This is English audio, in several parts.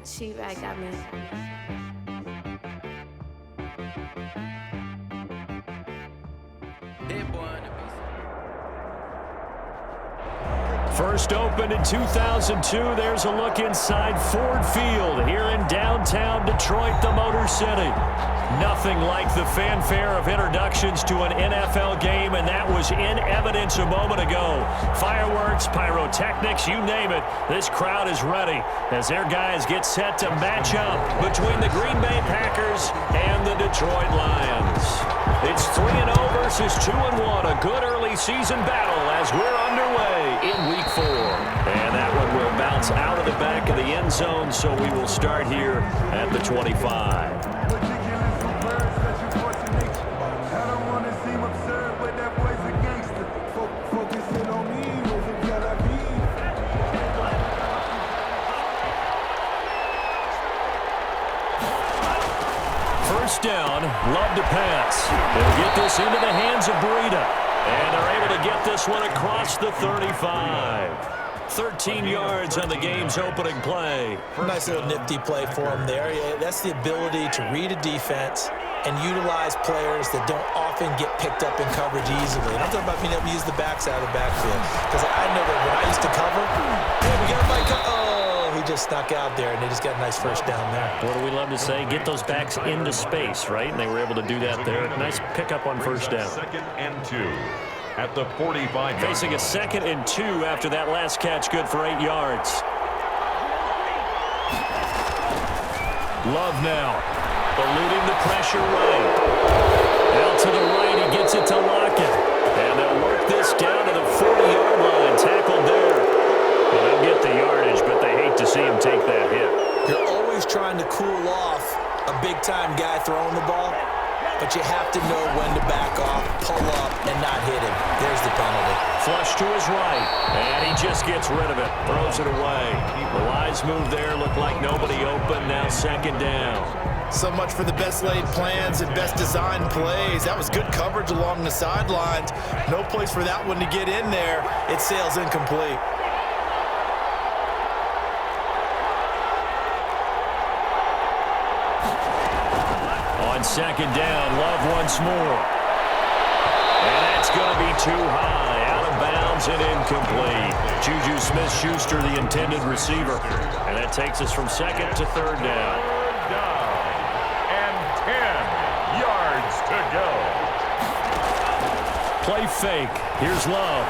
cheap. I got me. First opened in 2002, there's a look inside Ford Field here in downtown Detroit, the Motor City. Nothing like the fanfare of introductions to an NFL game, and that was in evidence a moment ago. Fireworks, pyrotechnics, you name it. This crowd is ready as their guys get set to match up between the Green Bay Packers and the Detroit Lions. It's 3-0 versus 2-1, a good early season battle as we're underway in Week 4. And that one will bounce out of the back of the end zone, so we will start here at the 25. First down, Love to pass. They'll get this into the hands of Breida. And they're able to get this one across the 35. 13 yards on the game's opening play. Nice little nifty play for him there. Yeah, that's the ability to read a defense and utilize players that don't often get picked up in coverage easily. And I'm talking about being able to use the backs out of the backfield. Because I know that when I used to cover, hey, we got a bike. Oh, he just snuck out there, and they just got a nice first down there. What do we love to say? Get those backs into space, right? And they were able to do that there. Nice pickup on first down. 2nd and 2 at the 45. Facing a 2nd and 2 after that last catch, good for 8 yards. Love now, eluding the pressure right. Out to the right, he gets it to Lockett. And they'll work this down to the 40-yard line, tackled there. Well, they'll get the yardage, but they hate to see him take that hit. You're always trying to cool off a big-time guy throwing the ball, but you have to know when to back off, pull up, and not hit him. There's the penalty. Flush to his right, and he just gets rid of it, throws it away. The wise move there, looked like nobody open, now 2nd down. So much for the best laid plans and best designed plays. That was good coverage along the sidelines. No place for that one to get in there. It sails incomplete. On 2nd down, Love once more. And that's going to be too high, out of bounds and incomplete. Juju Smith-Schuster, the intended receiver. And that takes us from 2nd to 3rd down. And 10 yards to go. Play fake. Here's Love.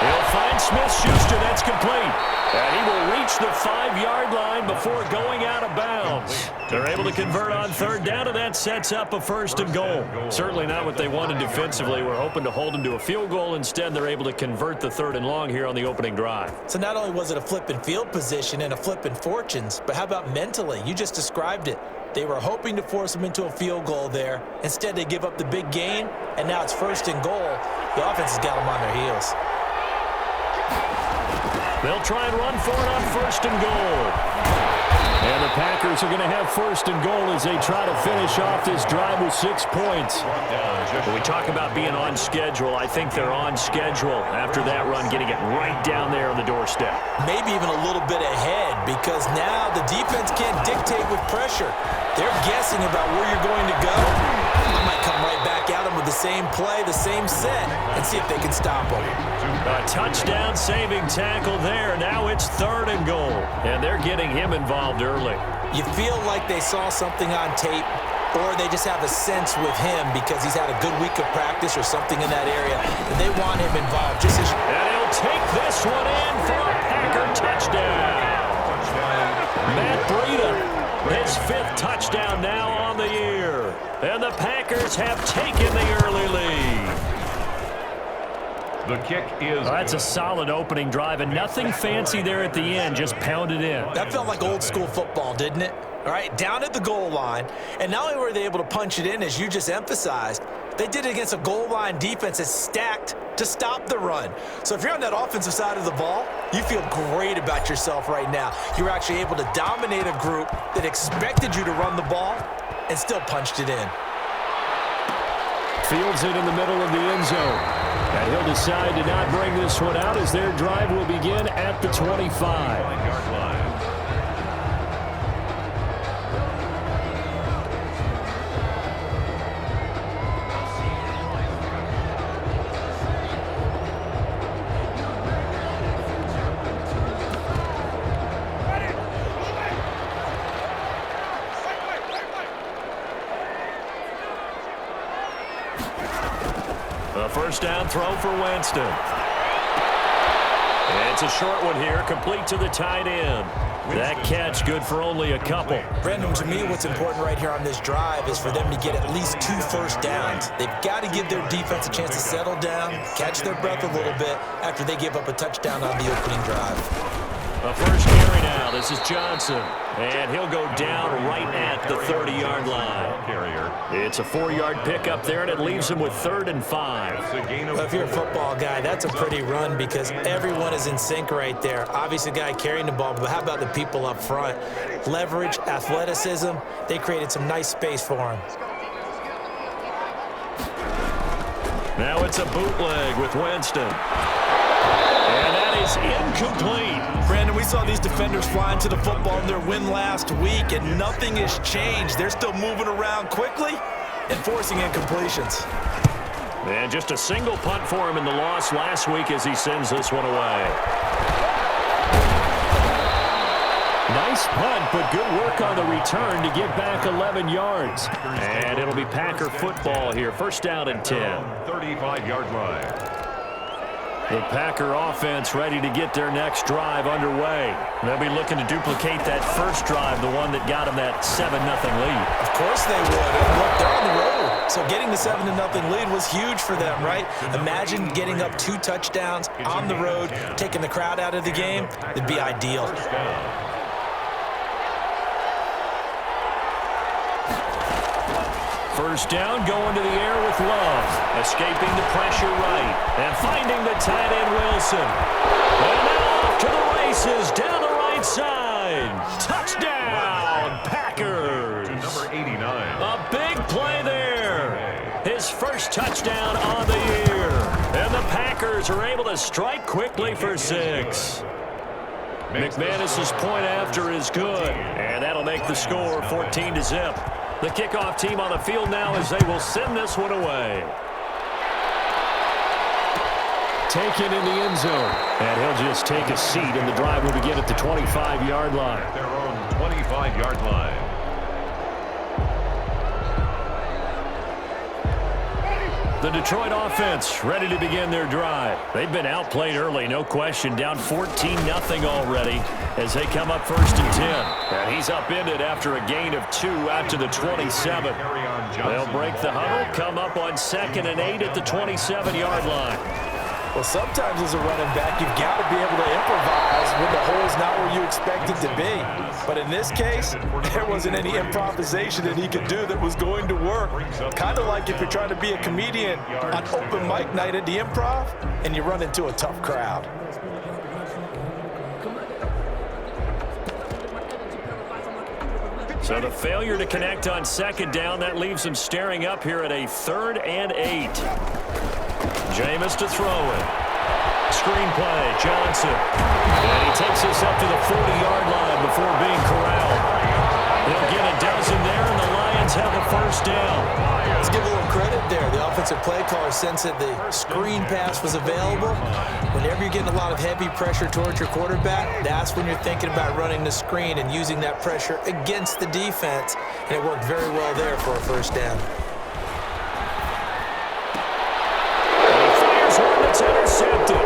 He'll find Smith-Schuster. That's complete. And he will reach the 5-yard line before going out of bounds. They're able to convert on 3rd down, and that sets up a 1st and goal. Certainly not what they wanted defensively. We're hoping to hold them to a field goal. Instead, they're able to convert the 3rd and long here on the opening drive. So not only was it a flipping field position and a flipping fortunes, but how about mentally? You just described it. They were hoping to force them into a field goal there. Instead, they give up the big gain, and now it's 1st and goal. The offense has got them on their heels. They'll try and run for it on 1st and goal. And the Packers are going to have 1st and goal as they try to finish off this drive with 6 points. When we talk about being on schedule, I think they're on schedule after that run, getting it right down there on the doorstep. Maybe even a little bit ahead, because now the defense can't dictate with pressure. They're guessing about where you're going to go. I might come right back at them with the same play, the same set, and see if they can stop them. A touchdown-saving tackle there. Now it's 3rd and goal, and they're getting him involved early. You feel like they saw something on tape, or they just have a sense with him because he's had a good week of practice or something in that area, and they want him involved. Just as and he'll take this one in for a Packer touchdown. Matt Breida, his 5th touchdown now on the year. And the Packers have taken the early lead. The kick is That's a solid opening drive, and nothing fancy there at the end, just pounded in. That felt like old school football, didn't it? All right, down at the goal line, and not only were they able to punch it in, as you just emphasized, they did it against a goal line defense that's stacked to stop the run. So if you're on that offensive side of the ball, you feel great about yourself right now. You're actually able to dominate a group that expected you to run the ball and still punched it in. Fields it in the middle of the end zone. And he'll decide to not bring this one out as their drive will begin at the 25. A first down throw for Winston. It's a short one here, complete to the tight end. That catch good for only a couple. Brandon, to me, what's important right here on this drive is for them to get at least 2 first downs. They've got to give their defense a chance to settle down, catch their breath a little bit after they give up a touchdown on the opening drive. A first carry now. This is Johnson. And he'll go down right at the 30-yard line. It's a 4-yard pickup there, and it leaves him with 3rd and 5. Well, if you're a football guy, that's a pretty run because everyone is in sync right there. Obviously, the guy carrying the ball, but how about the people up front? Leverage, athleticism, they created some nice space for him. Now it's a bootleg with Winston. And that is incomplete. Brandon, we saw these defenders flying to the football in their win last week, and nothing has changed. They're still moving around quickly and forcing incompletions. And just a single punt for him in the loss last week as he sends this one away. Nice punt, but good work on the return to get back 11 yards. And it'll be Packer football here. First down and 10. 35-yard line. The Packer offense ready to get their next drive underway. They'll be looking to duplicate that first drive, the one that got them that 7-0 lead. Of course they would. And look, they're on the road. So getting the 7-0 lead was huge for them, right? Imagine getting up 2 touchdowns on the road, taking the crowd out of the game. It'd be ideal. First down, going to the air with Love. Escaping the pressure right. And finding the tight end Wilson. And now off to the races down the right side. Touchdown, Packers. Number 89. A big play there. His first touchdown on the year. And the Packers are able to strike quickly for 6. McManus's point after is good. And that'll make the score 14-0. The kickoff team on the field now as they will send this one away. Taken in the end zone. And he'll just take a seat, and the drive will begin at the 25-yard line. Their own 25-yard line. The Detroit offense ready to begin their drive. They've been outplayed early, no question. Down 14-0 already as they come up first and 10. And he's upended after a gain of 2 out to the 27. They'll break the huddle, come up on 2nd and 8 at the 27-yard line. Well, sometimes as a running back, you've got to be able to improvise when the hole's not where you expect it to be. But in this case, there wasn't any improvisation that he could do that was going to work. Kind of like if you're trying to be a comedian on open mic night at the Improv and you run into a tough crowd. So the failure to connect on 2nd down, that leaves him staring up here at a 3rd and 8. Jameis to throw it. Screen play, Johnson. And he takes this up to the 40-yard line before being corralled. He'll get a dozen there, and the Lions have a first down. Let's give a little credit there. The offensive play caller sensed that the screen pass was available. Whenever you're getting a lot of heavy pressure towards your quarterback, that's when you're thinking about running the screen and using that pressure against the defense. And it worked very well there for a first down. It's intercepted.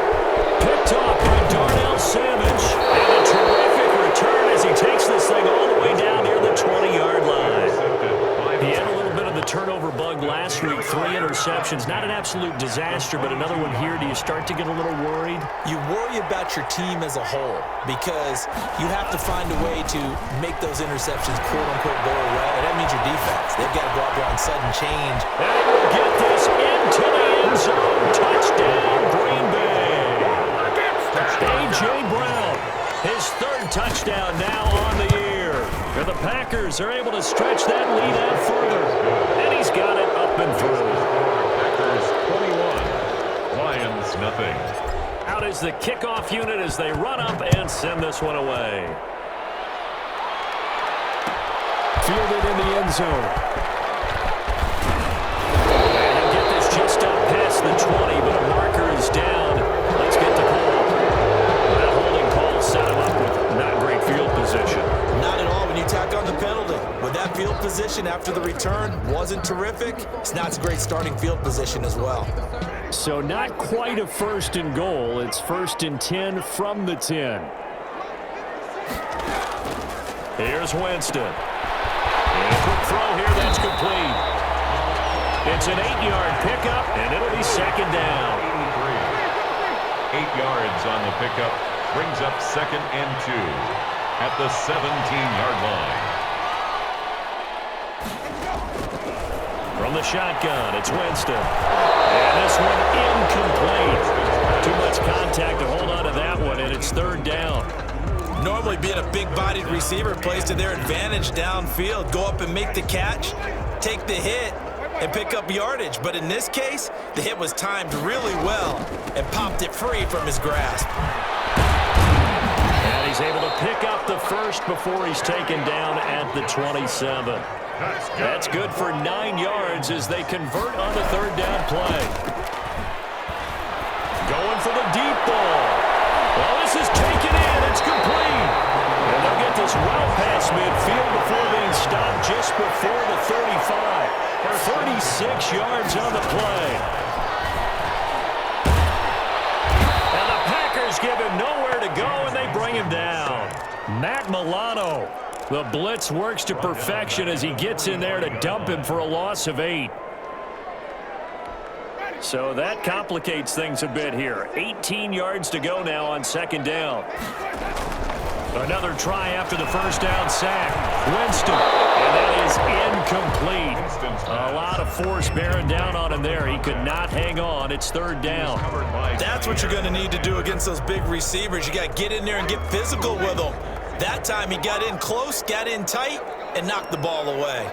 Picked off by Darnell Savage. And a terrific return as he takes this thing all the way down near the 20-yard line. He had a little bit of the turnover bug last week. 3 interceptions. Not an absolute disaster, but another one here. Do you start to get a little worried? You worry about your team as a whole because you have to find a way to make those interceptions quote-unquote go away. And that means your defense. They've got to go out there on sudden change. And we'll get this into the end zone. Touchdown, Green Bay. A.J. Brown, his 3rd touchdown now on the year. And the Packers are able to stretch that lead out further. And he's got it up and through. Packers 21, Lions nothing. Out is the kickoff unit as they run up and send this one away. Fielded in the end zone. Just up past the 20, but a marker is down. Let's get the call. That holding call set him up with not great field position. Not at all when you tack on the penalty. With that field position after after the return wasn't terrific. It's not a great starting field position as well. So not quite a 1st and goal. It's 1st and 10 from the 10. Here's Winston. And a quick throw here, that's complete. It's an 8-yard pickup, and it'll be 2nd down. 8 yards on the pickup. Brings up 2nd and 2 at the 17-yard line. From the shotgun, it's Winston. And this one incomplete. Too much contact to hold on to that one, and it's 3rd down. Normally being a big-bodied receiver plays to their advantage downfield. Go up and make the catch, take the hit, and pick up yardage. But in this case, the hit was timed really well and popped it free from his grasp. And he's able to pick up the 1st before he's taken down at the 27. That's good for 9 yards as they convert on the 3rd down play. Going for the deep ball. Well, this is taken in. It's complete. And they'll get this well past midfield before being stopped just before the 35. 36 yards on the play. And the Packers give him nowhere to go, and they bring him down. Matt Milano. The blitz works to perfection as he gets in there to dump him for a loss of 8. So that complicates things a bit here. 18 yards to go now on 2nd down. Another try after the 1st down sack. Winston, and that is incomplete. A lot of force bearing down on him there. He could not hang on. It's 3rd down. That's what you're going to need to do against those big receivers. You got to get in there and get physical with them. That time he got in close, got in tight, and knocked the ball away.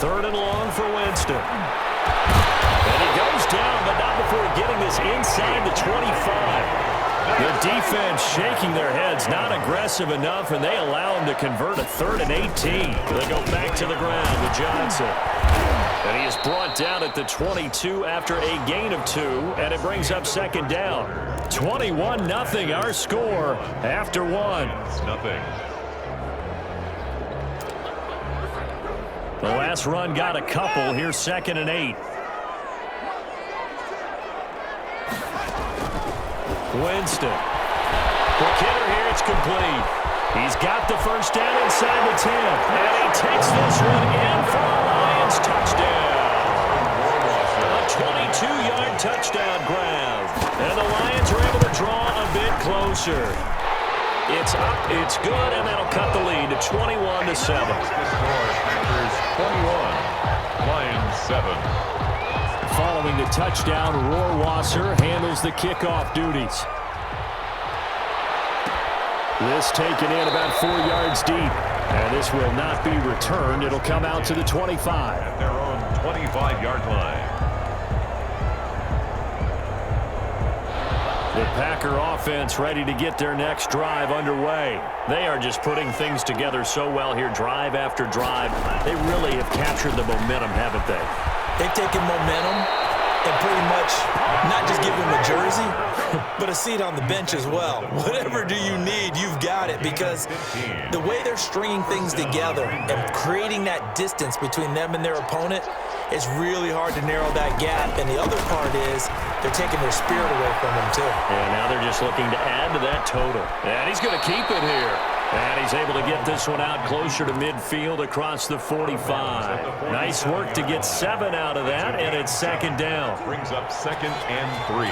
3rd and long for Winston. And he goes down, but not before getting this inside the 25. The defense shaking their heads, not aggressive enough, and they allow him to convert a 3rd and 18. They go back to the ground with Johnson. And he is brought down at the 22 after a gain of 2, and it brings up 2nd down. 21-0 our score after 1. Nothing. The last run got a couple. Here's 2nd and 8. Winston. Quick hitter here. It's complete. He's got the 1st down inside the 10. And he takes this one in for a Lions touchdown. A 22-yard touchdown grab. And the Lions are able to draw a bit closer. It's up, it's good, and that'll cut the lead to 21-7. The score, Packers 21, Lions 7. Following the touchdown, Rohrwasser handles the kickoff duties. This taken in about 4 yards deep. And this will not be returned. It'll come out to the 25. At their own 25-yard line. The Packer offense ready to get their next drive underway. They are just putting things together so well here, drive after drive. They really have captured the momentum, haven't they? They've taken momentum and pretty much not just give him a jersey, but a seat on the bench as well. Whatever do you need, you've got it, because the way they're stringing things together and creating that distance between them and their opponent, it's really hard to narrow that gap. And the other part is they're taking their spirit away from them, too. And now they're just looking to add to that total. And he's going to keep it here. And he's able to get this one out closer to midfield across the 45. Nice work to get 7 out of that, and it's 2nd down. Brings up 2nd and 3.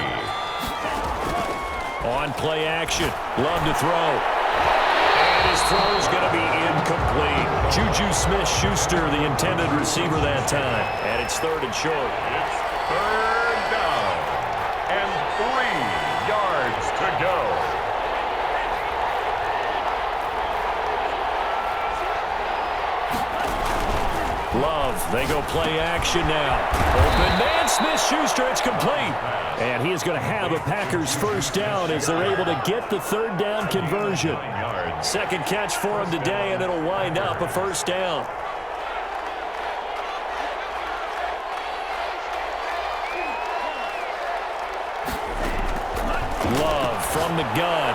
On play action, Love to throw. And his throw is going to be incomplete. Juju Smith-Schuster, the intended receiver that time. And it's 3rd and short. It's 3rd down and 3 yards to go. Love, they go play action now. Open man, Smith-Schuster, it's complete. And he is going to have a Packers 1st down as they're able to get the 3rd down conversion. 2nd catch for him today, and it'll wind up a 1st down. Love from the gun.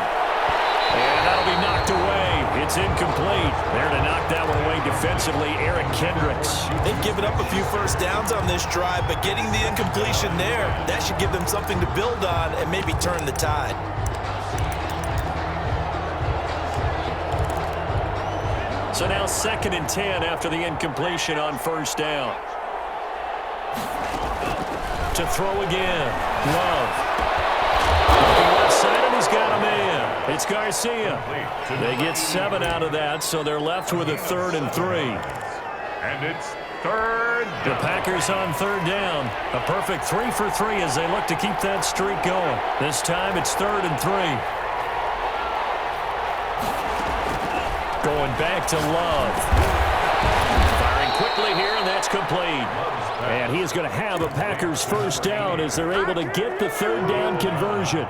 And that'll be knocked away It's incomplete. There to knock that one away defensively, Eric Kendricks. They've given up a few first downs on this drive, but getting the incompletion there, that should give them something to build on and maybe turn the tide. So now 2nd and 10 after the incompletion on first down. To throw again. Love. Looking left side, and he's got a man. It's Garcia. They get 7 out of that, so they're left with a 3rd and 3. And it's 3rd down. The Packers on 3rd down. A perfect 3 for 3 as they look to keep that streak going. This time it's 3rd and 3. Going back to Love. Firing quickly here, and that's complete. And he is going to have a Packers first down as they're able to get the 3rd down conversion.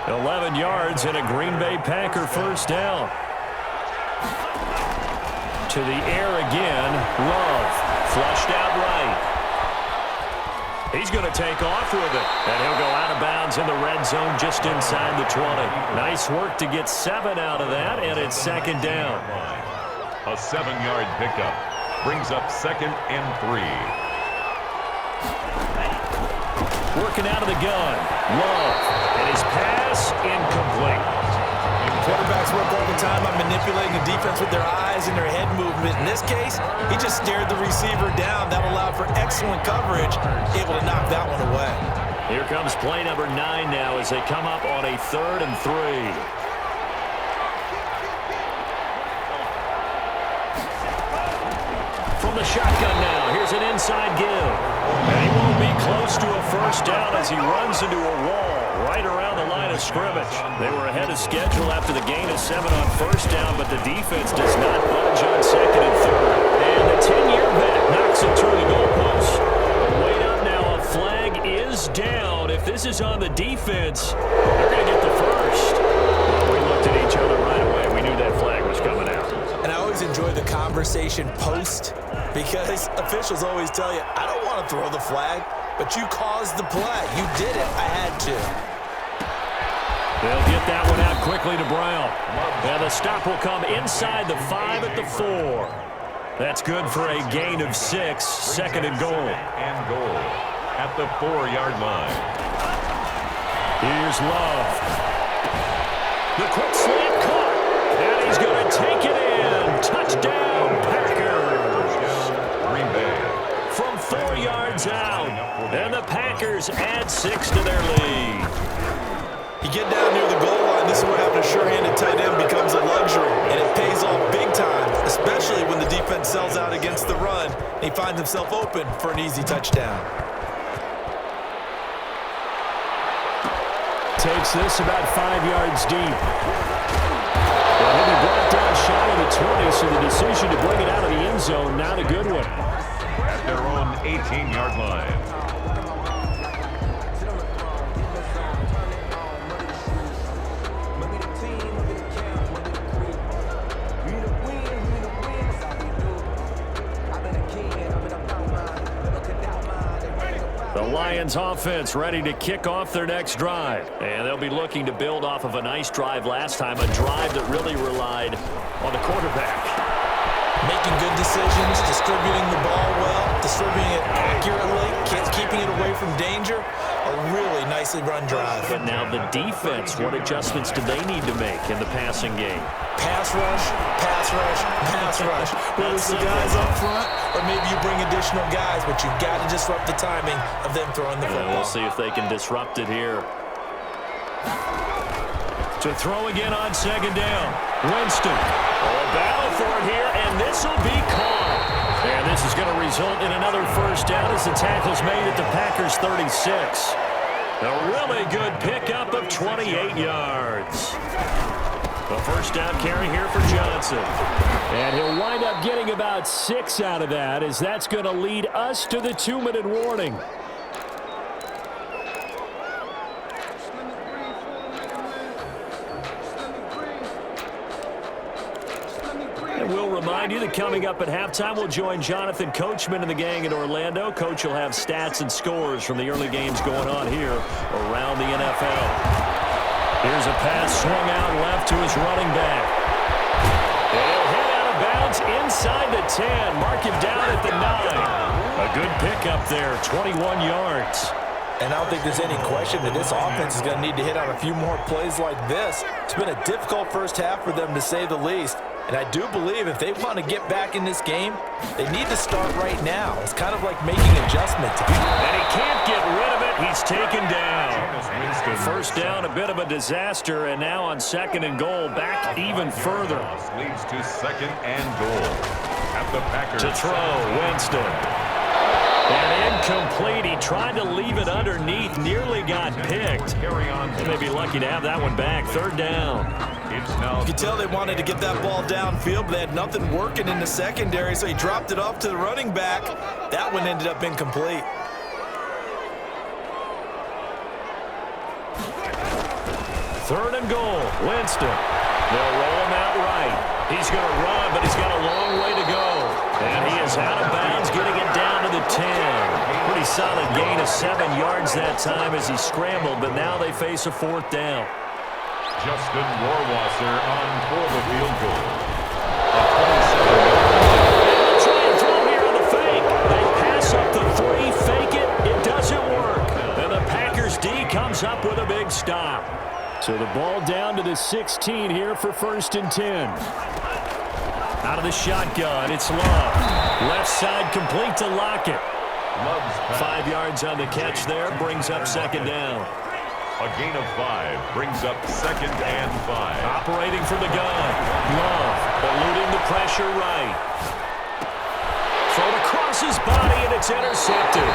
11 yards and a Green Bay Packer first down. To the air again. Love. Flushed out right. He's going to take off with it. And he'll go out of bounds in the red zone just inside the 20. Nice work to get 7 out of that, and it's 2nd down. A 7-yard pickup brings up 2nd and 3. Working out of the gun. Love. And his pass incomplete. Quarterbacks work all the time on manipulating the defense with their eyes and their head movement. In this case, he just stared the receiver down. That allowed for excellent coverage, able to knock that one away. Here comes play number 9 now as they come up on a 3rd and 3. From the shotgun now, here's an inside give. And he won't be close to a first down as he runs into a wall right around the line of scrimmage. They were ahead of schedule after the gain of 7 on first down, but the defense does not budge on 2nd and 3rd. And the 10-year vet knocks it through the goalpost. Wait up now, a flag is down. If this is on the defense, they're going to get the first. We looked at each other right away. We knew that flag was coming out. And I always enjoy the conversation post because officials always tell you, I don't want to throw the flag, but you caused the play. You did it. I had to. They'll get that one out quickly to Brown. And the stop will come inside the 5 at the 4. That's good for a gain of 6, 2nd and goal. And goal at the 4-yard line. Here's Love. The quick slant caught. And he's going to take it in. Touchdown, Packers. Green Bay. From 4 yards out. And the Packers add 6 to their lead. You get down near the goal line, this is where having a sure-handed tight end becomes a luxury, and it pays off big time, especially when the defense sells out against the run, and he finds himself open for an easy touchdown. Takes this about 5 yards deep. Well, he'll be brought down shy of the 20, so the decision to bring it out of the end zone, not a good one. At their own 18-yard line. The Lions offense ready to kick off their next drive. And they'll be looking to build off of a nice drive last time, a drive that really relied on the quarterback. Making good decisions, distributing the ball well, distributing it accurately, keeping it away from danger. A really nicely run drive. But now the defense, what adjustments do they need to make in the passing game? Pass rush, pass rush, pass rush. Whether it's the guys up front or maybe you bring additional guys, but you've got to disrupt the timing of them throwing the football. We'll see if they can disrupt it here. To throw again on 2nd down. Winston. A battle for it here, and this will be caught. And this is going to result in another first down as the tackle's made at the Packers' 36. A really good pickup of 28 yards. A first down carry here for Johnson. And he'll wind up getting about 6 out of that, as that's going to lead us to the 2-minute warning. And we'll remind you that coming up at halftime, we'll join Jonathan Coachman and the gang in Orlando. Coach will have stats and scores from the early games going on here around the NFL. Here's a pass swung out left to his running back. yards inside the 10. Mark him down at the 9. A good pickup there, 21 yards. And I don't think there's any question that this offense is going to need to hit on a few more plays like this. It's been a difficult first half for them, to say the least. And I do believe if they want to get back in this game, they need to start right now. It's kind of like making adjustments. And he can't get rid of it. He's taken down. First down, a bit of a disaster. And now on 2nd and goal, back even further. Leads to 2nd and goal. At the Packers. To throw, Winston. And incomplete. He tried to leave it underneath. Nearly got picked. They may be lucky to have that one back. 3rd down. You could tell they wanted to get that ball downfield, but they had nothing working in the secondary, so he dropped it off to the running back. That one ended up incomplete. Third and goal. Winston. They'll roll him out right. He's going to run, but he's got a long way to go. And he is out of bounds, getting it down to the 10. Pretty solid gain of 7 yards that time as he scrambled, but now they face a 4th down. Justin Rohrwasser on for the field goal. They'll try and throw here on the fake. They pass up the 3, fake it. It doesn't work. And the Packers D comes up with a big stop. So the ball down to the 16 here for 1st and 10. Out of the shotgun, it's Love. Left side complete to Lockett. 5 yards on the catch there, brings up 2nd down. A gain of 5 brings up 2nd and 5. Operating from the gun. Love eluding the pressure right. Thrown across his body, and it's intercepted.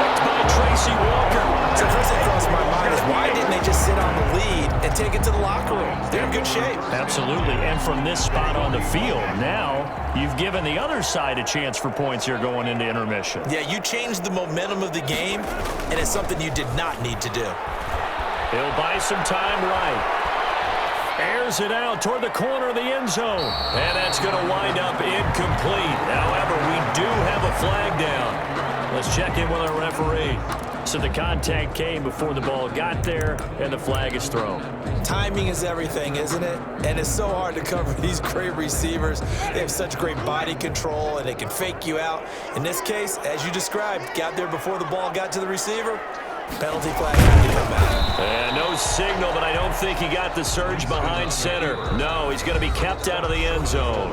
Picked by Tracy Walker. So first thing crossed my mind is why didn't they just sit on the lead and take it to the locker room? They're in good shape. Absolutely, and from this spot on the field, now you've given the other side a chance for points here going into intermission. Yeah, you changed the momentum of the game, and it's something you did not need to do. He'll buy some time right. Airs it out toward the corner of the end zone. And that's going to wind up incomplete. However, we do have a flag down. Let's check in with our referee. So the contact came before the ball got there, and the flag is thrown. Timing is everything, isn't it? And it's so hard to cover these great receivers. They have such great body control, and they can fake you out. In this case, as you described, got there before the ball got to the receiver. Penalty flag had to come out. And no signal, but I don't think he got the surge behind center. No, he's going to be kept out of the end zone.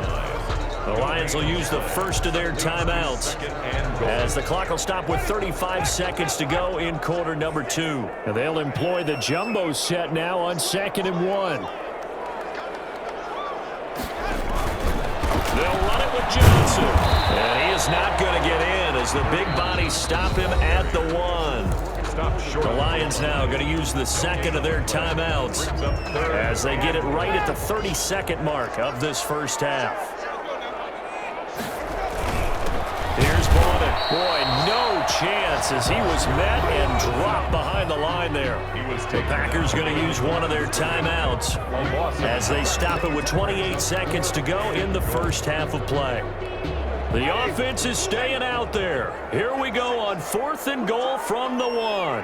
The Lions will use the first of their timeouts as the clock will stop with 35 seconds to go in quarter number 2. And they'll employ the jumbo set now on 2nd and 1. They'll run it with Johnson. And he is not going to get in as the big bodies stop him at the 1. The Lions now going to use the second of their timeouts as they get it right at the 30-second mark of this first half. Here's Bowman. Boy, no chance as he was met and dropped behind the line there. The Packers going to use one of their timeouts as they stop it with 28 seconds to go in the first half of play. The offense is staying out there. Here we go on 4th and goal from the 1.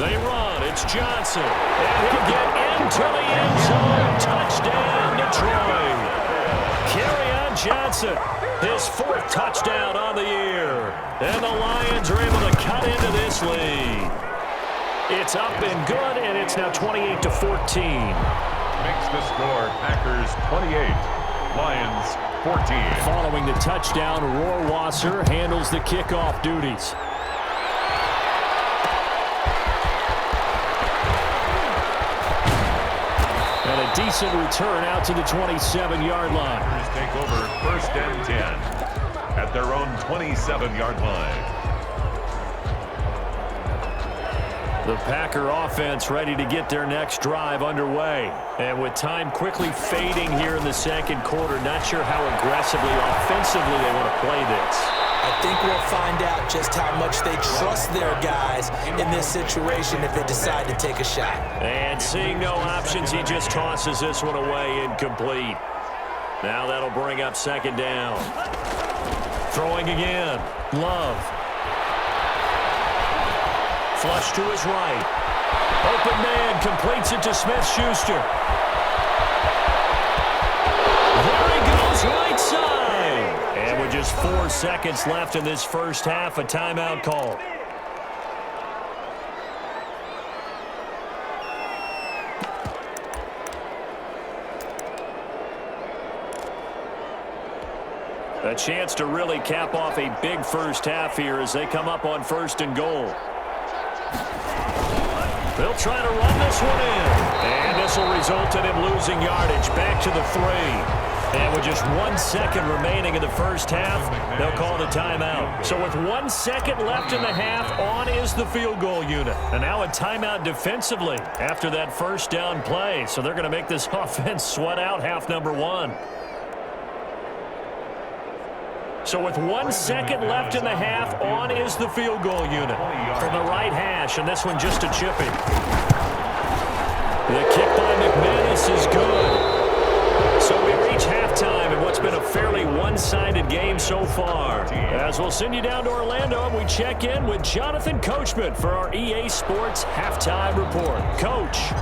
They run. It's Johnson. And he'll get into the end zone. Touchdown, Detroit. Kerryon Johnson, his 4th touchdown on the year. And the Lions are able to cut into this lead. It's up and good, and it's now 28-14. Makes the score Packers 28, Lions 14. Following the touchdown, Rohrwasser handles the kickoff duties. And a decent return out to the 27-yard line. Packers take over 1st and 10 at their own 27-yard line. The Packer offense ready to get their next drive underway. And with time quickly fading here in the second quarter, not sure how aggressively, offensively they want to play this. I think we'll find out just how much they trust their guys in this situation if they decide to take a shot. And seeing no options, he just tosses this one away incomplete. Now that'll bring up 2nd down. Throwing again. Love. flush to his right. Open man completes it to Smith-Schuster. There he goes, right side. And with just 4 seconds left in this first half, a timeout call. A chance to really cap off a big first half here as they come up on 1st and goal. They'll try to run this one in. And this will result in him losing yardage back to the 3. And with just 1 second remaining in the first half, they'll call the timeout. So with 1 second left in the half, on is the field goal unit. And now a timeout defensively after that first down play. So they're going to make this offense sweat out half number 1. So with 1 second left in the half, on is the field goal unit from the right hash, and this one just a chippy. The kick by McManus is good. So we reach halftime in what's been a fairly one-sided game so far. As we'll send you down to Orlando, and we check in with Jonathan Coachman for our EA Sports Halftime Report. Coach.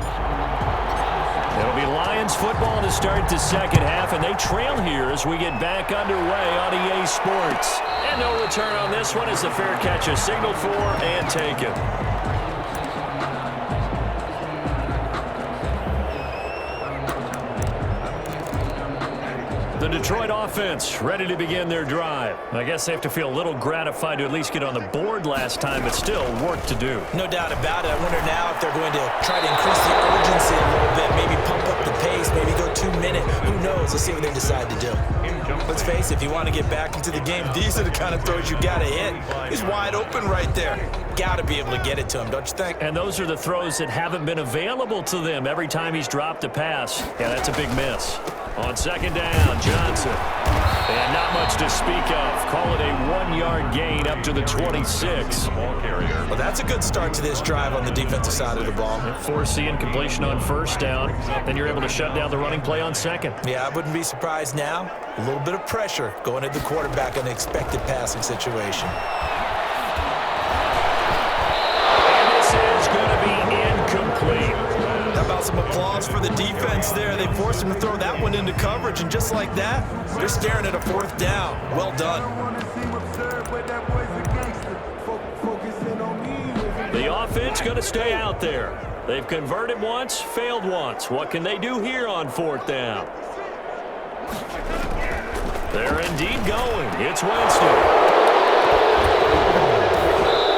It'll be Lions football to start the second half, and they trail here as we get back underway on EA Sports. And no return on this one as the fair catch is signaled for and taken. The Detroit offense ready to begin their drive. I guess they have to feel a little gratified to at least get on the board last time, but still work to do. No doubt about it. I wonder now if they're going to try to increase the urgency a little bit, maybe pump up the pace, maybe go 2 minute. Who knows? Let's see what they decide to do. Let's face it, if you want to get back into the game, these are the kind of throws you got to hit. He's wide open right there. Got to be able to get it to him, don't you think? And those are the throws that haven't been available to them every time he's dropped a pass. Yeah, that's a big miss. On second down, Johnson. And not much to speak of. Call it a 1-yard gain up to the 26. Well, that's a good start to this drive on the defensive side of the ball. Forcing completion on first down. Then you're able to shut down the running play on second. Yeah, I wouldn't be surprised now. A little bit of pressure going at the quarterback in an expected passing situation. And this is going to be incomplete. How about some applause for the defense there? They forced him to throw that one into coverage, and just like that, they're staring at a 4th down. Well done. The offense going to stay out there. They've converted once, failed once. What can they do here on 4th down? They're indeed going. It's Winston.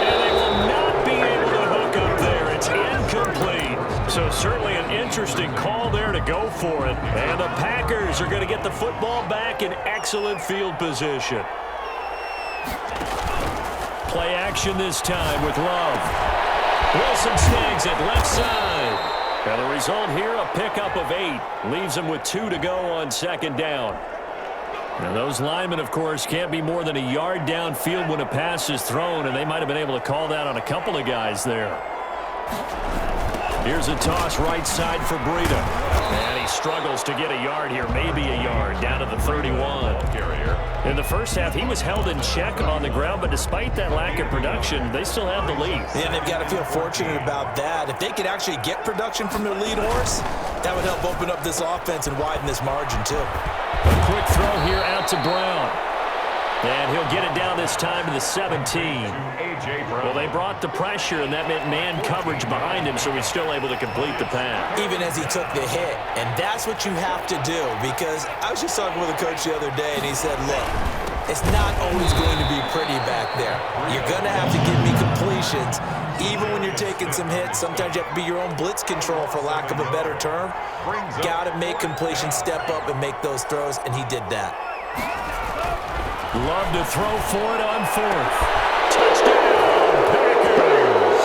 And they will not be able to hook up there. It's incomplete. So certainly an interesting call there to go for it. And the Packers are going to get the football back in excellent field position. Play action this time with Love. Wilson snags it left side. And the result here, a pickup of 8. Leaves them with 2 to go on second down. Now those linemen, of course, can't be more than a yard downfield when a pass is thrown, and they might have been able to call that on a couple of guys there. Here's a toss right side for Breida. And he struggles to get a yard here, maybe a yard, down to the 31. In the first half, he was held in check on the ground, but despite that lack of production, they still have the lead. Yeah, and they've got to feel fortunate about that. If they could actually get production from their lead horse, that would help open up this offense and widen this margin, too. A quick throw here out to Brown. And he'll get it down this time to the 17. Well, they brought the pressure, and that meant man coverage behind him, so he's still able to complete the pass. Even as he took the hit. And that's what you have to do, because I was just talking with a coach the other day, and he said, look, it's not always going to be pretty back there. You're going to have to give me completions. Even when you're taking some hits, sometimes you have to be your own blitz control, for lack of a better term. Got to make completions step up and make those throws, and he did that. Love to throw for it on 4th. Touchdown, Packers.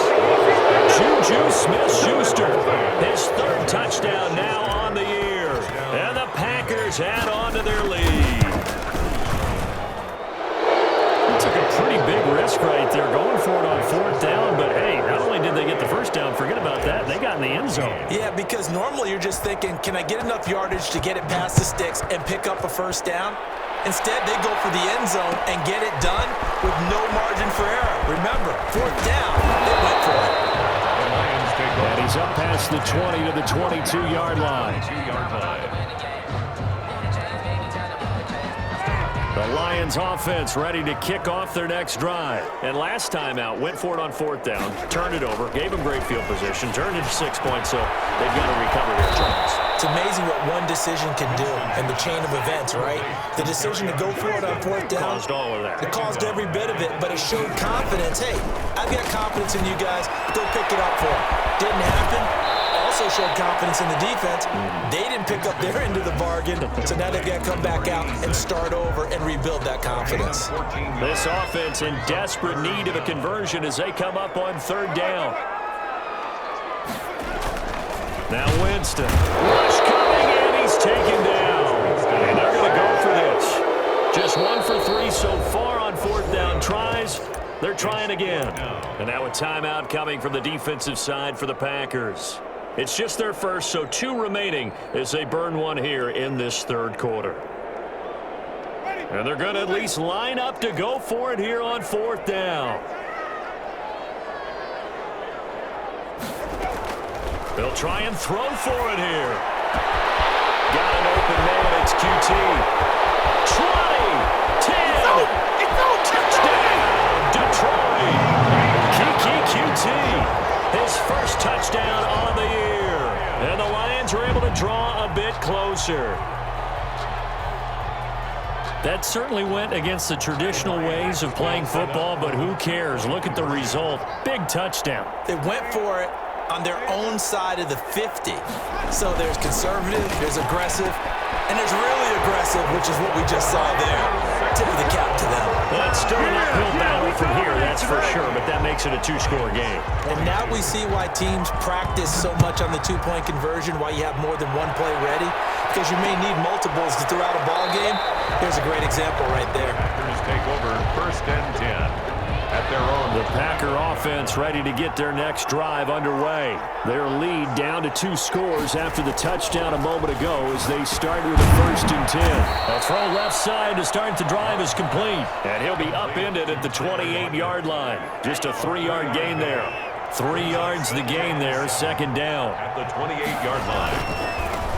Juju Smith-Schuster, his 3rd touchdown now on the year. And the Packers add on to their lead. He took a pretty big rip risk right there, going for it on 4th down. But, hey, not only did they get the first down, forget about that, they got in the end zone. Yeah, because normally you're just thinking, can I get enough yardage to get it past the sticks and pick up a first down? Instead, they go for the end zone and get it done with no margin for error. Remember, 4th down, they went for it. And he's up past the 20 to the 22-yard line. The Lions offense ready to kick off their next drive. And last time out, went for it on 4th down, turned it over, gave them great field position, turned it to 6 points, so they've got to recover here, Charles. It's amazing what one decision can do in the chain of events, right? The decision to go for it on 4th down. Caused all of that. It caused every bit of it, but it showed confidence. Hey, I've got confidence in you guys. Go pick it up for them. Didn't happen. Also showed confidence in the defense. They didn't pick up their end of the bargain, so now they've got to come back out and start over and rebuild that confidence. This offense in desperate need of a conversion as they come up on 3rd down. Now Winston. Rush coming in. He's taken down. And they're going to go for this. Just 1 for 3 so far on 4th down tries. They're trying again. And now a timeout coming from the defensive side for the Packers. It's just their first, so 2 remaining as they burn one here in this 3rd quarter. And they're going to at least line up to go for it here on 4th down. They'll try and throw for it here. Got an open man. It's QT. 20, 10, touchdown, Detroit. QT. His first touchdown on the year. And the Lions are able to draw a bit closer. That certainly went against the traditional ways of playing football, but who cares? Look at the result. Big touchdown. They went for it on their own side of the 50. So there's conservative, there's aggressive, and there's really aggressive, which is what we just saw there. Tip of the cap to them. Well, it's still an uphill battle from here, that's for sure, but that makes it a 2-score game. And now we see why teams practice so much on the 2-point conversion, why you have more than one play ready, because you may need multiples throughout a ball game. Here's a great example right there. Packers take over 1st and 10. At their own. The Packer offense ready to get their next drive underway. Their lead down to 2 scores after the touchdown a moment ago as they start with a 1st and 10. A throw left side to start the drive is complete. And he'll be upended at the 28-yard line. Just a 3-yard gain there. 3 yards the gain there, 2nd down. At the 28-yard line.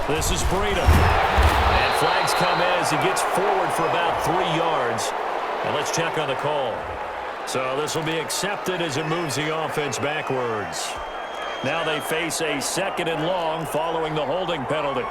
This is Breida. And flags come in as he gets forward for about 3 yards. And let's check on the call. So this will be accepted as it moves the offense backwards. Now they face a 2nd and long following the holding penalty.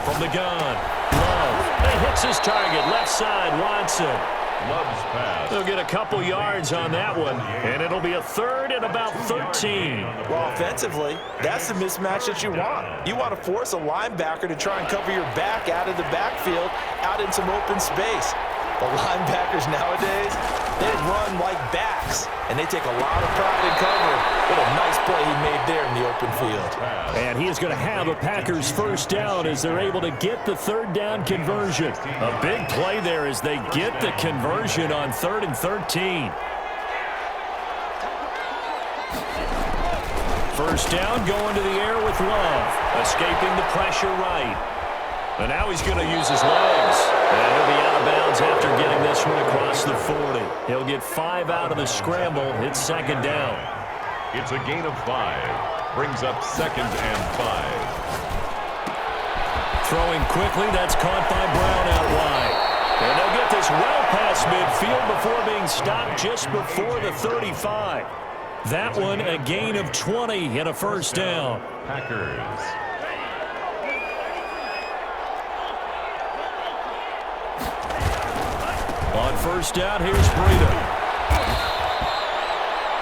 From the gun, Love. He hits his target, left side, Watson. Love's pass. They'll get a couple yards on that one, and it'll be a 3rd and about 13. Well, offensively, that's the mismatch that you want. You want to force a linebacker to try and cover your back out of the backfield, out in some open space. The linebackers nowadays, they run like backs, and they take a lot of pride in covering. What a nice play he made there in the open field. And he is going to have a Packers 1st down as they're able to get the 3rd down conversion. A big play there as they get the conversion on 3rd and 13. 1st down going to the air with Love. Escaping the pressure right. And now he's going to use his legs. And he'll be out of bounds after getting this one across the 40. He'll get 5 out of the scramble. It's 2nd down. It's a gain of 5. Brings up 2nd and 5. Throwing quickly. That's caught by Brown out wide. And they'll get this well past midfield before being stopped just before the 35. That one a gain of 20 and a 1st down. Packers. On 1st down, here's Breida.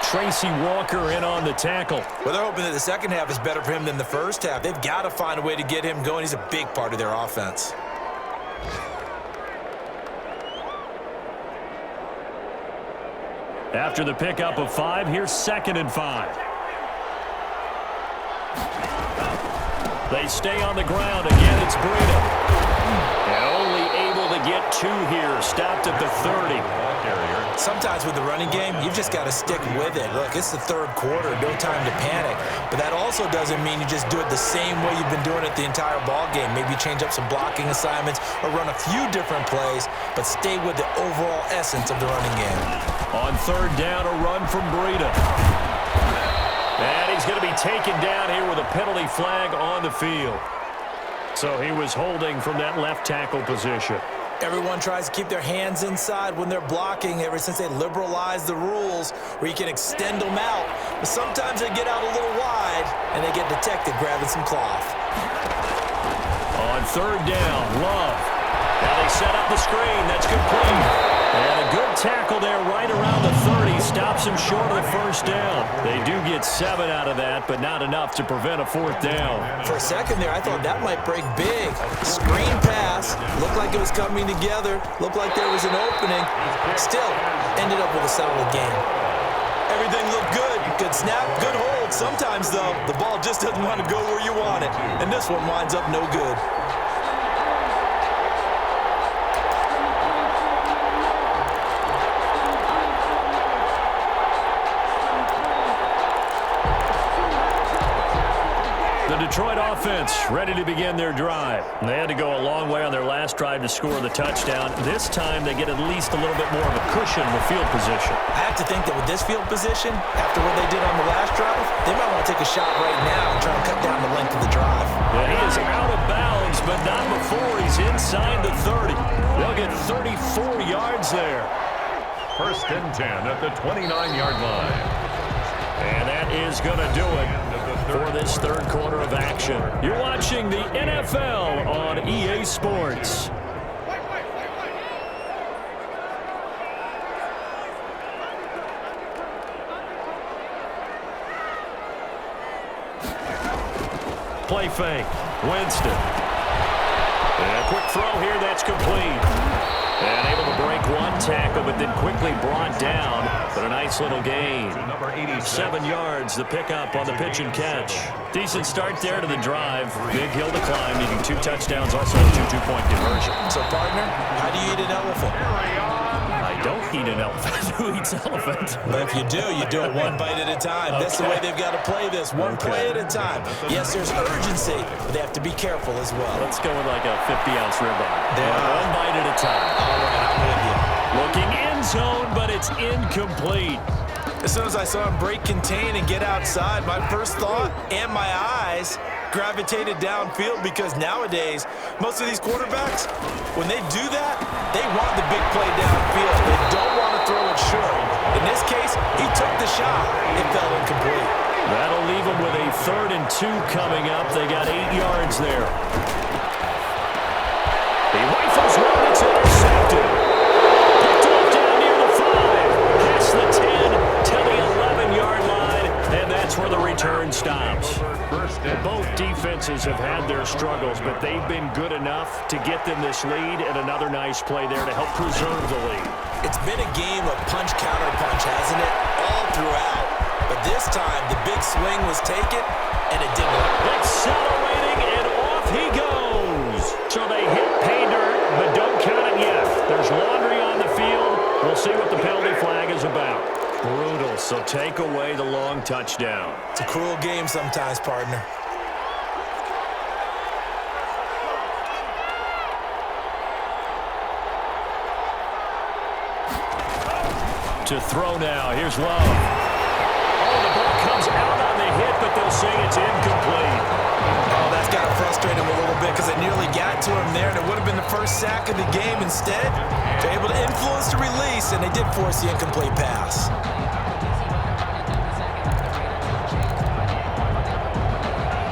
Tracy Walker in on the tackle. Well, they're hoping that the second half is better for him than the first half. They've got to find a way to get him going. He's a big part of their offense. After the pickup of 5, here's 2nd and 5. They stay on the ground. Again, it's Breida. And only able to get 2 here, stopped at the 30. Sometimes with the running game, you've just got to stick with it. Look, it's the third quarter, no time to panic. But that also doesn't mean you just do it the same way you've been doing it the entire ball game. Maybe change up some blocking assignments or run a few different plays, but stay with the overall essence of the running game. On third down, a run from Breida. And he's going to be taken down here with a penalty flag on the field. So he was holding from that left tackle position. Everyone tries to keep their hands inside when they're blocking ever since they liberalized the rules where you can extend them out. But sometimes they get out a little wide and they get detected grabbing some cloth. On third down, Love. Now they set up the screen. That's complete. And a good tackle there right around the 30. Stops him short of the first down. They do get 7 out of that, but not enough to prevent a fourth down. For a second there, I thought that might break big. Screen pass. Looked like it was coming together. Looked like there was an opening. Still, ended up with a solid game. Everything looked good. Good snap, good hold. Sometimes, though, the ball just doesn't want to go where you want it. And this one winds up no good. Detroit offense ready to begin their drive. They had to go a long way on their last drive to score the touchdown. This time they get at least a little bit more of a cushion in the field position. I have to think that with this field position, after what they did on the last drive, they might want to take a shot right now and try to cut down the length of the drive. Yeah, he is out of bounds, but not before he's inside the 30. They'll get 34 yards there. First and 10 at the 29-yard line. And that is going to do it for this third quarter of action. You're watching the NFL on EA Sports. Play fake. Winston. And a quick throw here. That's complete. And able to break one tackle, but then quickly brought down. But a nice little gain. 7 yards, the pickup on the pitch and catch. Decent start there to the drive. Big hill to climb, needing 2 touchdowns, also a 2-2-point conversion. So, partner, how do you eat an elephant? I don't eat an elephant. Who eats elephant? But if you do it one bite at a time. That's the way they've got to play this, one play at a time. Yes, there's urgency, but they have to be careful as well. Let's go with like a 50-ounce ribeye. One bite at a time. All right, I'm with you. Looking end zone, but it's incomplete. As soon as I saw him break contain and get outside, my first thought and my eyes gravitated downfield because nowadays, most of these quarterbacks, when they do that, they want the big play downfield. They don't want to throw it short. In this case, he took the shot. It fell incomplete. That'll leave them with a 3rd and 2 coming up. They got 8 yards there. He rifles one. It's intercepted. Picked off down near the 5. Past the 10 to the 11-yard line. And that's where the return stops. Both defenses have had their struggles, but they've been good enough to get them this lead, and another nice play there to help preserve the lead. It's been a game of punch-counter-punch, hasn't it? All throughout. But this time, the big swing was taken, and it didn't work. Accelerating, and off he goes. So they hit pay dirt, but don't count it yet. There's laundry on the field. We'll see what the penalty flag is about. Brutal, so take away the long touchdown. It's a cruel game sometimes, partner. To throw now, here's Love. Oh, the ball comes out on the hit, but they'll say it's incomplete. Oh, that's got to frustrate him a little bit because they nearly got to him there, and it would have been the first sack of the game. Instead, they're able to influence the release, and they did force the incomplete pass.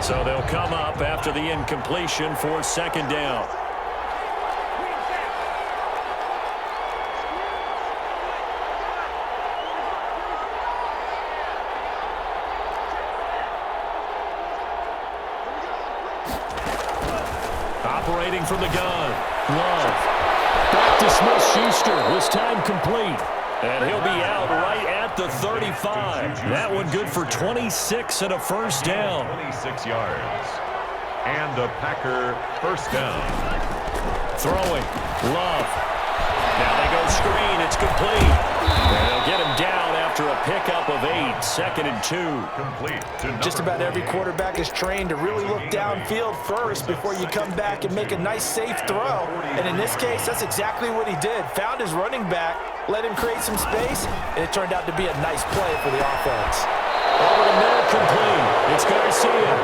So they'll come up after the incompletion for 2nd down. Operating from the gun. Love. Back to Smith-Schuster. This time complete. And he'll be out right at the 35. That one good for 26 and a first down. 26 yards. And a Packer first down. Throwing. Love. Now they go screen. It's complete. And they'll get him down after a pickup of 8. 2nd and 2. Complete to Just about every quarterback is trained to really look downfield first before you come back and make a nice, safe throw. And in this case, that's exactly what he did. Found his running back, let him create some space, and it turned out to be a nice play for the offense. Over the middle, complete. It's Garcia.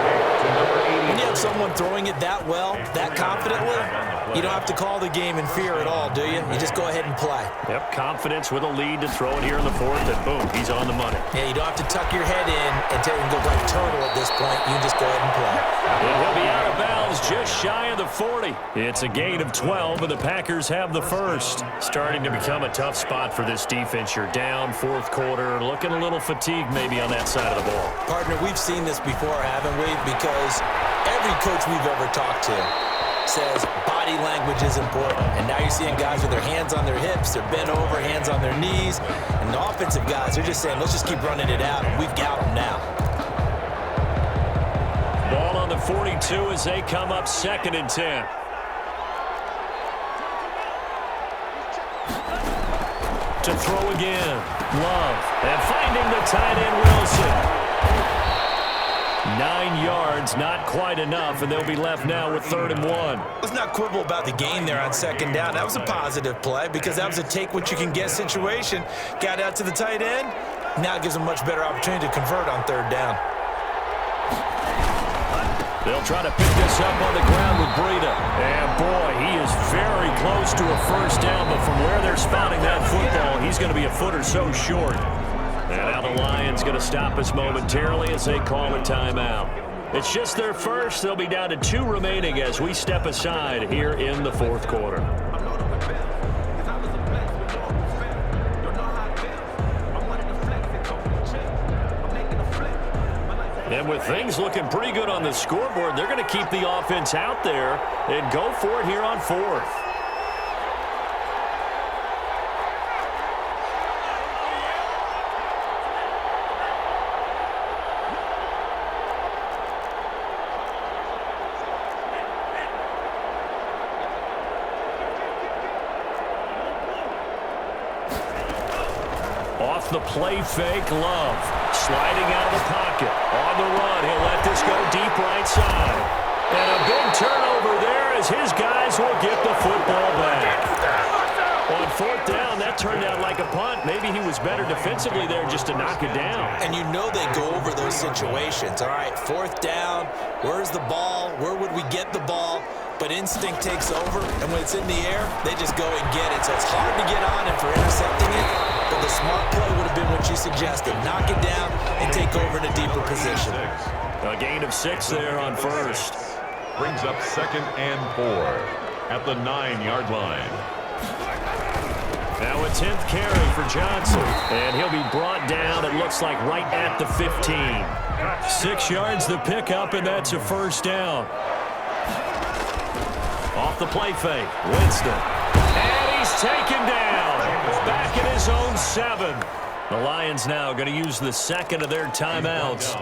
When you have someone throwing it that well, that confidently, you don't have to call the game in fear at all, do you? You just go ahead and play. Yep, confidence with a lead to throw it here in the 4th, and boom, he's on the money. Yeah, you don't have to tuck your head in and go like turtle at this point. You can just go ahead and play. And he'll be out of bounds just shy of the 40. It's a gain of 12, and the Packers have the first. Starting to become a tough spot for this defense. You're down 4th quarter, looking a little fatigued maybe on that side of the ball. Partner, we've seen this before, haven't we? Because every coach we've ever talked to says body language is important. And now you're seeing guys with their hands on their hips, they're bent over, hands on their knees. And the offensive guys, they're just saying, let's just keep running it out, and we've got them now. Ball on the 42 as they come up 2nd and 10. To throw again. Love. And finding the tight end, Wilson. 9 yards, not quite enough, and they'll be left now with 3rd and 1. Let's not quibble about the gain there on 2nd down. That was a positive play because that was a take-what-you-can-get situation. Got out to the tight end. Now it gives them a much better opportunity to convert on 3rd down. They'll try to pick this up on the ground with Breida. And, boy, he is very close to a 1st down, but from where they're spotting that football, he's going to be a foot or so short. And now the Lions going to stop us momentarily as they call a timeout. It's just their first. They'll be down to 2 remaining as we step aside here in the 4th quarter. And with things looking pretty good on the scoreboard, they're going to keep the offense out there and go for it here on 4th. Off the play fake, Love. Sliding out of the pocket. On the run, he'll let this go deep right side. And a big turnover there as his guys will get the football back. On 4th down, that turned out like a punt. Maybe he was better defensively there just to knock it down. And you know they go over those situations. All right, 4th down, where's the ball? Where would we get the ball? But instinct takes over, and when it's in the air, they just go and get it. So it's hard to get on him for intercepting it, but the smart play would have been what you suggested. Knock it down and take over in a deeper position. A gain of 6 there on 1st. Brings up 2nd and 4 at the 9-yard line. Now a 10th carry for Johnson, and he'll be brought down, it looks like, right at the 15. 6 yards the pickup, and that's a 1st down. Off the play fake, Winston. And he's taken down. Back in his own 7. The Lions now going to use the 2nd of their timeouts.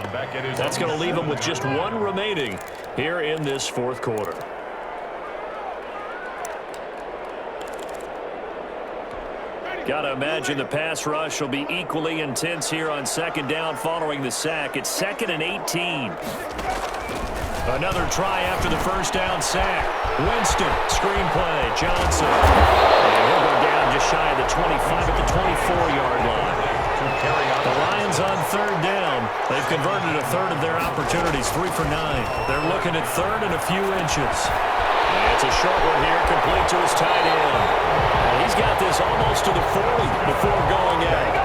That's going to leave them with just 1 remaining here in this 4th quarter. Got to imagine the pass rush will be equally intense here on 2nd down following the sack. It's 2nd and 18. Another try after the 1st down sack. Winston, screen play, Johnson. And he'll go down just shy of the 25 at the 24-yard line. The Lions on 3rd down. They've converted a 1/3 of their opportunities, 3 for 9. They're looking at 3rd and a few inches. And it's a short one here, complete to his tight end. And he's got this almost to the 40 before going at it.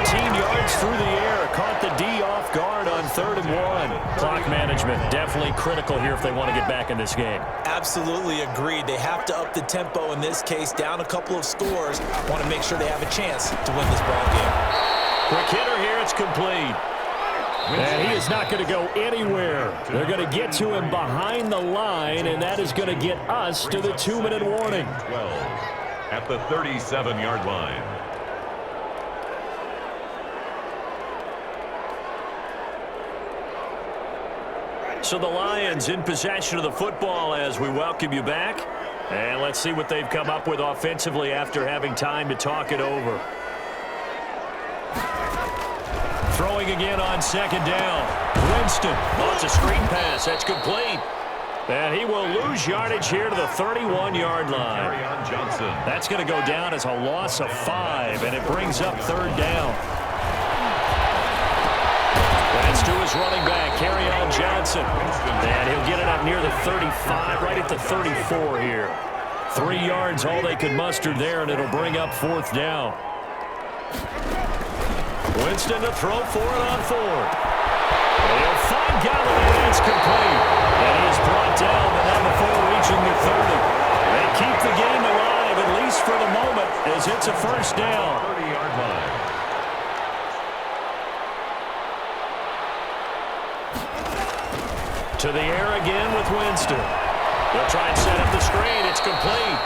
14 yards through the air. Caught the D off guard on 3rd and 1. Clock management definitely critical here if they want to get back in this game. Absolutely agreed. They have to up the tempo in this case, down a couple of scores. Want to make sure they have a chance to win this ball game. Quick hitter here, it's complete. And he is not going to go anywhere. They're going to get to him behind the line, and that is going to get us to the 2-minute warning. 12 at the 37-yard line. So the Lions in possession of the football as we welcome you back. And let's see what they've come up with offensively after having time to talk it over. Throwing again on second down. Winston. Oh, it's a screen pass. That's complete. And he will lose yardage here to the 31-yard line. That's going to go down as a loss of 5, and it brings up third down. That's to his running back, Kerryon Johnson. And he'll get it up near the 35, right at the 34 here. 3 yards, all they could muster there, and it'll bring up fourth down. Winston to throw for it on 4. He'll find Galloway, and it's complete. And he is brought down, but not before reaching the 30. They keep the game alive, at least for the moment, as it's a first down. 30-yard line. To the air again with Winston. They'll try and set up the screen. It's complete.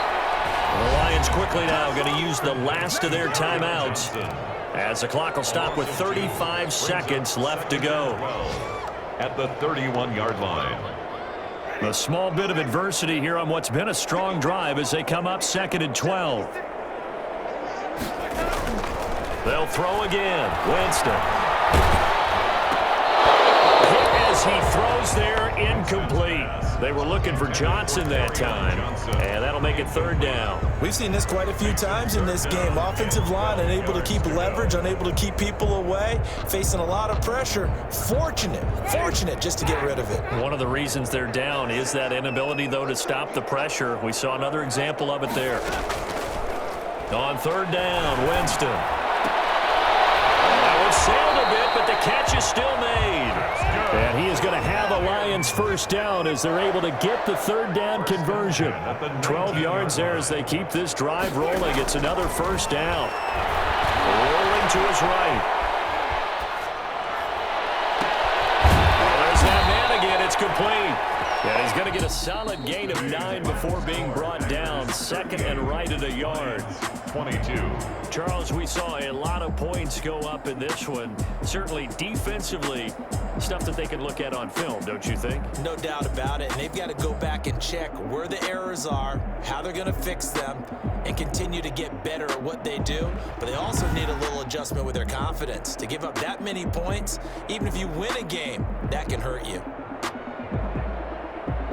The Lions quickly now going to use the last of their timeouts, as the clock will stop with 35 seconds left to go. At the 31-yard line. A small bit of adversity here on what's been a strong drive as they come up 2nd and 12. They'll throw again. Winston. As he throws there, incomplete. They were looking for Johnson that time, and that'll make it third down. We've seen this quite a few times in this game. Offensive line unable to keep leverage, unable to keep people away, facing a lot of pressure. Fortunate just to get rid of it. One of the reasons they're down is that inability, though, to stop the pressure. We saw another example of it there. On third down, Winston. That one sailed a bit, but the catch is still made. And he is going to have a Lions first down as they're able to get the third down conversion. 12 yards there as they keep this drive rolling. It's another first down. Rolling to his right. Well, there's that man again. It's complete. And he's going to get a solid gain of 9 before being brought down. 2nd and right at a yard. 22. Charles, we saw a lot of points go up in this one. Certainly defensively, stuff that they can look at on film, don't you think? No doubt about it. And they've got to go back and check where the errors are, how they're going to fix them, and continue to get better at what they do. But they also need a little adjustment with their confidence. To give up that many points, even if you win a game, that can hurt you.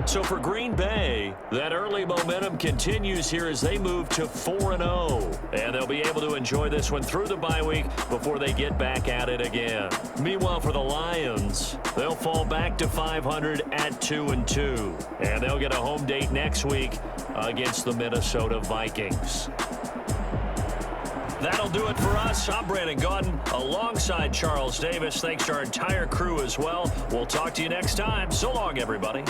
So for Green Bay, that early momentum continues here as they move to 4-0. And they'll be able to enjoy this one through the bye week before they get back at it again. Meanwhile, for the Lions, they'll fall back to 500 at 2-2. And they'll get a home date next week against the Minnesota Vikings. That'll do it for us. I'm Brandon Gaudin alongside Charles Davis. Thanks to our entire crew as well. We'll talk to you next time. So long, everybody.